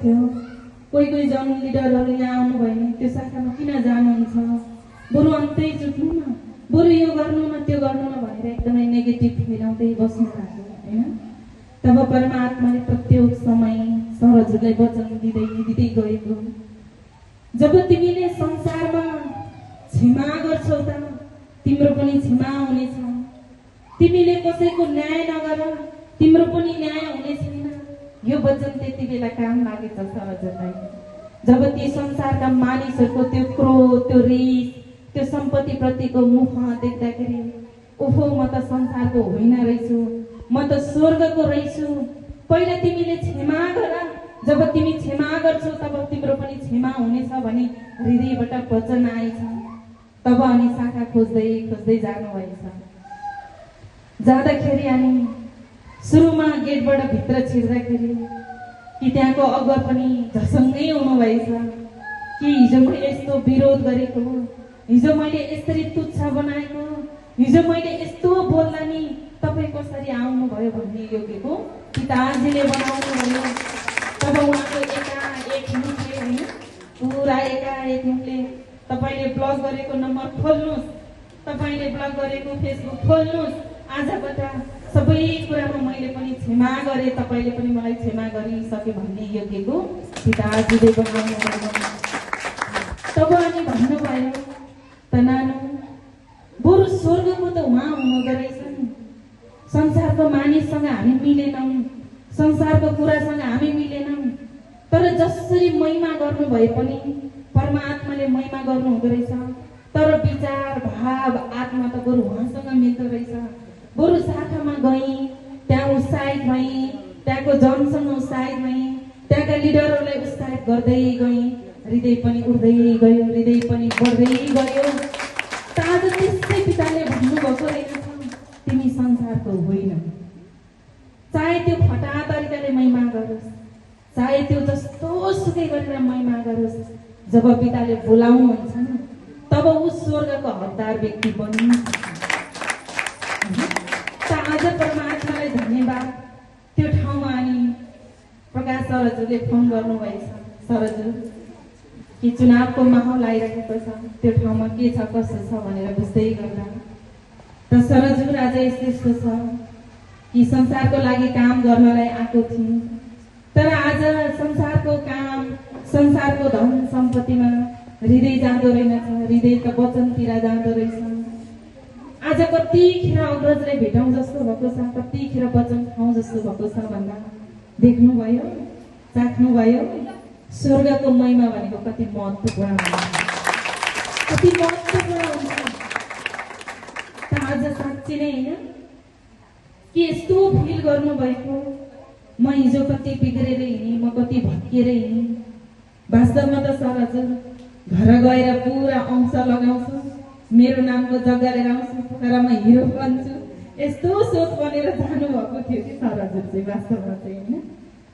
थियो। कोही जन लिडरहरू यहाँ आउनु भयो त्यो शाखामा किन जानुहुन्छ, बरु अन्तै जुट्नु न, बरु यो गर्नु न त्यो गर्नु न भनेर एकदमै नेगेटिभ फैलाउँदै बस्नु भएको होइन। तब परमात्माले प्रत्येक समय सरजलाई वचन दिँदै दिँदै गएको, जब तिमीले संसारमा क्षमा गर्छौ त तिम्रो पनि क्षमा हुनेछ, तिमीले कसैको न्याय नगर तिम्रो पनि न्याय हुने छैन। यो वचन त्यति बेला काम लागेछ सरजलाई। जब ती संसारका मानिसहरूको त्यो क्रोध, त्यो रिस, त्यो सम्पत्ति प्रतिको मुख देख्दाखेरि ओहो म त संसारको होइन रहेछु, म त स्वर्गको रहेछु, पहिला तिमीले क्षमा गर, जब तिमी क्षमा गर्छौ तब तिम्रो पनि क्षमा हुनेछ भनी हृदयबाट वचन आएछ। तब अनि शाखा खोज्दै खोज्दै जानुभएछ। जाँदाखेरि अनि सुरुमा गेटबाट भित्र छिर्दाखेरि कि त्यहाँको अगुवा पनि झसङ्गै हुनुभएछ कि हिजो मैले यस्तो विरोध गरेको, हिजो मैले यसरी तुच्छ बनाएको, हिजो मैले यस्तो बोल्दा नि तपाईँ कसरी आउनुभयो भन्ने योग्यको पिताजीले बनाउनु भयो। तब उहाँको एकाएक मुखले होइन, पुरा एकाएक मुखले तपाईँले ब्लक गरेको नम्बर खोल्नुहोस्, तपाईँले ब्लक गरेको फेसबुक खोल्नुहोस्, आजबाट सबै कुरामा मैले पनि क्षमा गरेँ, तपाईँले पनि मलाई क्षमा गरिसके भन्ने योग्यको पिताजीले बनाउनु भयो। तब अनि भन्नुभयो त नानु बरु स्वर्गको त उहाँ हुनुहुँदो रहेछ नि, संसारको मानिससँग हामी मिलेनौँ, संसारको कुरासँग हामी मिलेनौँ, तर जसरी महिमा गर्नु भए पनि परमात्माले महिमा गर्नु हुँदो रहेछ। तर विचार भाव आत्मा त बरु उहाँसँग मिल्दो रहेछ। बरु शाखामा गएँ, त्यहाँ उत्साहित भएँ, त्यहाँको जनसँग उत्साहित भएँ, त्यहाँका लिडरहरूलाई उत्साहित गर्दै गएँ, हृदय पनि उड्दै गयो, हृदय पनि बढ्दै गयो। आज त्यसै पिताले भन्नुभएको रहेछ तिमी संसारको होइन। चाहे त्यो फटा तरिकाले महिमा गरोस्, चाहे त्यो जस्तो सुकै गरेर महिमा गरोस्, जब पिताले बोलाउनुहुन्छ नि तब ऊ स्वर्गको हकदार व्यक्ति बनिन्छ। आज परमात्मालाई धन्यवाद। त्यो ठाउँमा अनि प्रकाश सरजुले फोन गर्नुभएछ, सरजु कि चुनावको माहौल आइरहेको छ, त्यो ठाउँमा के छ कसो छ भनेर बुझ्दै गर्दा त सरजु आज यस्तो छ कि संसारको लागि काम गर्नलाई आएको थिएँ, तर आज संसारको काम, संसारको धन सम्पत्तिमा हृदय जाँदो रहेनछ, हृदय त वचनतिर जाँदो रहेछ। आज कतिखेर अग्रजलाई भेटौँ जस्तो भएको छ, कतिखेर वचन खाउँ जस्तो भएको छ भन्दा देख्नुभयो, चाख्नुभयो स्वर्गको महिमा भनेको कति महत्त्वपूर्ण हुन्छ, कति महत्त्वपूर्ण हुन्छ। त आज साँच्चै नै होइन कि यस्तो फिल गर्नुभएको म हिजो कति बिग्रेर हिँडेँ, म कति भत्किएर हिँडेँ। वास्तवमा त सर हजुर घर गएर पुरा अंश लगाउँछु, मेरो नामको जग्गा लिएर आउँछु, पोखरामा हिरो बन्छु, यस्तो सोच बनेर जानुभएको थियो कि सर हजुर चाहिँ वास्तवमा चाहिँ होइन।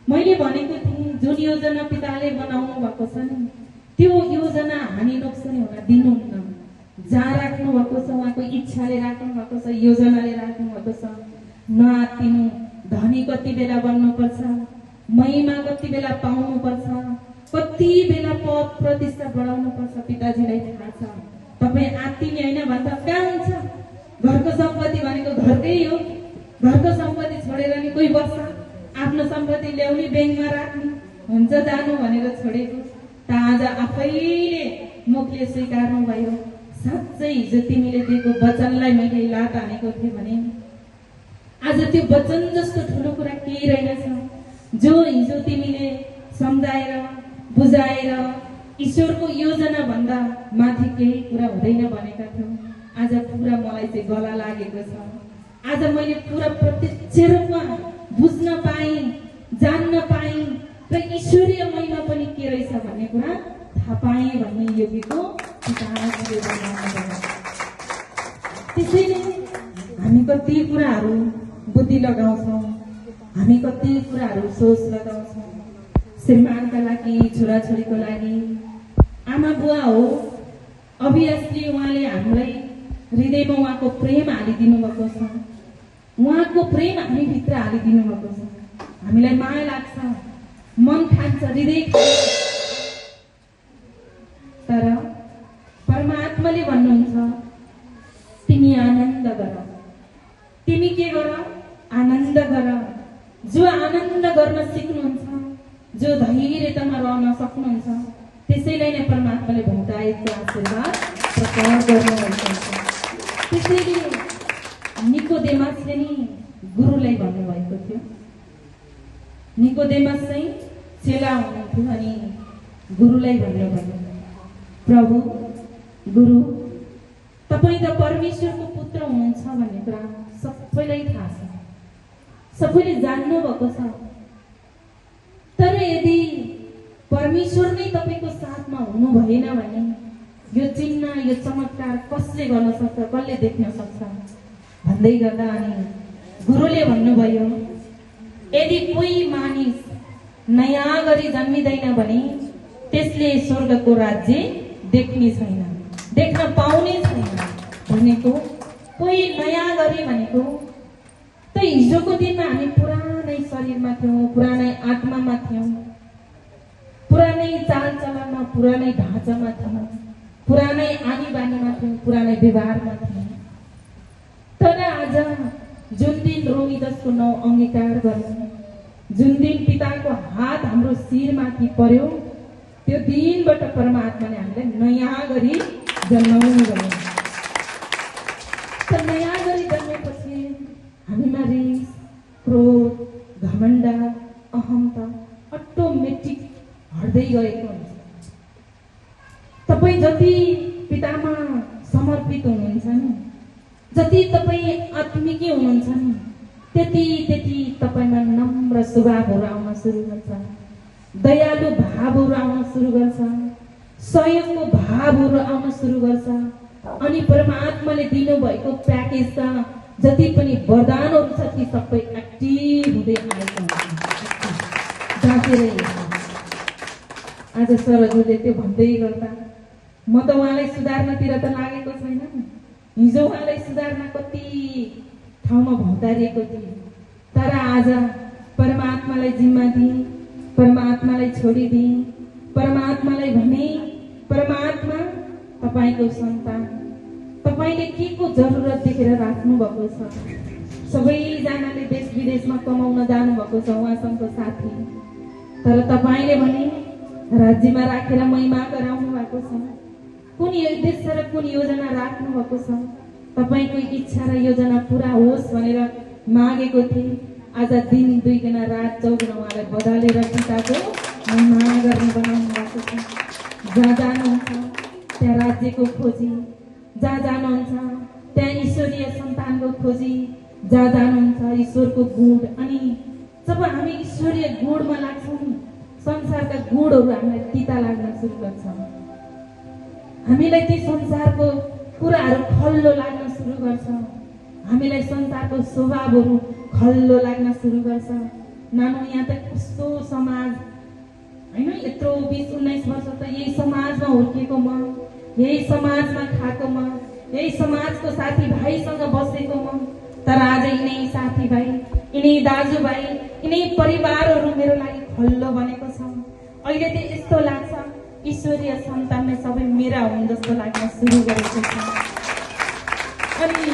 मैले भनेको थिएँ जुन योजना पिताले बनाउनु भएको छ नि त्यो योजना हानि नोक्सानी हुन दिनुहुन्न। जहाँ राख्नु भएको छ उहाँको इच्छाले राख्नु भएको छ, योजनाले राख्नु भएको छ। नआत्तिनु, धनी कति बेला बन्नुपर्छ, महिमा कति बेला पाउनुपर्छ, कति बेला पद प्रतिष्ठा बढाउनु पर्छ पिताजीलाई थाहा छ। तपाईँ आत्तिने होइन भन्दा कहाँ हुन्छ? घरको सम्पत्ति भनेको घरकै हो, घरको सम्पत्ति छोडेर नि कोही बस्छ, आफ्नो सम्पत्ति ल्याउने ब्याङ्कमा राख्नु हुन्छ जानु भनेर छोडेको। त आज आफैले मुखले स्वीकार्नु भयो, साँच्चै हिजो तिमीले दिएको वचनलाई मैले लात हानेको थिएँ भने आज त्यो वचन जस्तो ठुलो कुरा केही रहेनछ। जो हिजो तिमीले सम्झाएर बुझाएर ईश्वरको योजना भन्दा माथि केही कुरा हुँदैन भनेका थियौ, आज पुरा मलाई चाहिँ गला लागेको छ। आज मैले पुरा प्रत्यक्ष रूपमा बुझ्न पाएँ, जान्न पाएँ र ईश्वरीय महिमा पनि के रहेछ भन्ने कुरा थाहा पाएँ भन्ने योग्यको पिताजीले भन्नुभयो। त्यसैले हामी कति कुराहरू बुद्धि लगाउँछौँ, हामी कति कुराहरू सोच लगाउँछौँ। श्रीमानका लागि, छोराछोरीको लागि, आमा बुवा हो, अभियसली उहाँले हामीलाई हृदयमा उहाँको प्रेम हालिदिनु भएको छ, उहाँको प्रेम हामी भित्र हालिदिनु भएको छ। हामीलाई माया लाग्छ, मन खान्छ, हृदय खान्छ। तर परमात्माले भन्नुहुन्छ तिमी आनन्द गर, तिमी के गर, आनन्द गर। जो आनन्द गर्न सिक्नुहुन्छ, जो धैर्यतामा रहन सक्नुहुन्छ, त्यसैलाई नै परमात्माले भौतायतको आशीर्वाद प्रकट गर्नुभएको छ। त्यसैले निकोदेमसले नि गुरुलाई भन्नुभएको थियो। निकोदेमस चाहिँ चेला हुनुहुन्थ्यो अनि गुरुलाई भन्नुभयो, प्रभु, गुरु, तपाईँ त परमेश्वरको पुत्र हुनुहुन्छ भन्ने कुरा सबैलाई थाहा छ, सबैले जान्नु भएको छ। तर यदि परमेश्वर नै तपाईको साथमा हुनु भएन भने यो चिन्ह, यो चमत्कार कसले गर्न सक्छ, कसले देख्न सक्छ भन्दै गर्दा अनि गुरुले भन्नुभयो, यदि कोही मानिस नयाँ गरी जन्मिँदैन भने त्यसले स्वर्गको राज्य देख्ने छैन, देख्न पाउने छैन। भनेको कोही नयाँ गरी भनेको त हिजोको दिनमा हामी पुरानै शरीरमा थियौँ, पुरानै आत्मामा थियौँ, पुरानै चालचलनमा, पुरानै ढाँचामा थियौँ, पुरानै आनी बानीमा थियौँ, पुरानै व्यवहारमा थियौँ। तर आज जुन दिन रोगिदसको नाउँ अंगीकार गर्नु, जुन दिन पिताको हात हाम्रो शिरमाथि पर्यो, त्यो दिनबाट परमात्माले हामीलाई नयाँ गरी जन्माउनु भयो। त नयाँ गरी जन्मेपछि हामीमा रिस, क्रोध, घमण्ड, अहमता अटोमेटिक हट्दै गएको हुन्छ। तपाईँ जति पितामा समर्पित हुनुहुन्छ नि, जति तपाईँ आत्मिकी हुनुहुन्छ नि, त्यति तपाईँमा नम्र स्वभावहरू आउन सुरु गर्छ, दयालु भावहरू आउन सुरु गर्छ, सहयोगको भावहरू आउन सुरु गर्छ। अनि परमात्माले दिनुभएको प्याकेजका जति पनि वरदानहरू छ ती सबै एक्टिभ हुँदै आएको हुन्छ। आज सरहरूले त्यो भन्दै गर्दा म त उहाँलाई सुधार्नतिर त लागेको छैन। हिजो उहाँलाई सुधार्न कति ठाउँमा भौतारिएको थिएँ, तर आज परमात्मालाई जिम्मा दिएँ, परमात्मालाई छोडिदिएँ, परमात्मालाई भने, परमात्मा तपाईको सन्तान, तपाईले के को जरुरत देखेर राख्नु भएको छ। सबैजनाले देश विदेशमा कमाउन जानु भएको छ उहाँसँगको साथी, तर तपाईले भने राज्यमा राखेर महिमा गराउनु भएको छ। कुन उद्देश्य र कुन योजना राख्नु भएको छ, तपाईको इच्छा र योजना पूरा होस् भनेर मागेको थिएँ। आज दिन 2 गुणा रात 4 गुणा उहाँलाई बदलेर पिताको महिमा गर्ने बनाउनु भएको छ। जहाँ जानुहुन्छ त्यहाँ राज्यको खोजी, जहाँ जानुहुन्छ त्यहाँ ईश्वरीय सन्तानको खोजी, जहाँ जानुहुन्छ ईश्वरको गुण। अनि जब हामी ईश्वरीय गुणमा लाग्छौँ, संसारका गुणहरू हामीलाई तिता लाग्न सुरु गर्छ, हामीलाई ती संसारको कुराहरू खल्लो लाग्न सुरु गर्छ, हामीलाई संसारको स्वभावहरू खल्लो लाग्न सुरु गर्छ। नानु यहाँ त कस्तो समाज हैन, यत्रो 20-19 वर्ष त यही समाजमा हुर्केको म, यही समाजमा खाएको म, यही समाजको साथीभाइसँग बसेको म। तर आज यिनै साथीभाइ, यिनै दाजुभाइ, यिनै परिवारहरू मेरो लागि खल्लो बनेको छ। अहिले त यस्तो लाग्छ ईश्वरीय सन्तान नै सबै मेरा हुन् जस्तो लाग्न सुरु गरेको छ। अनि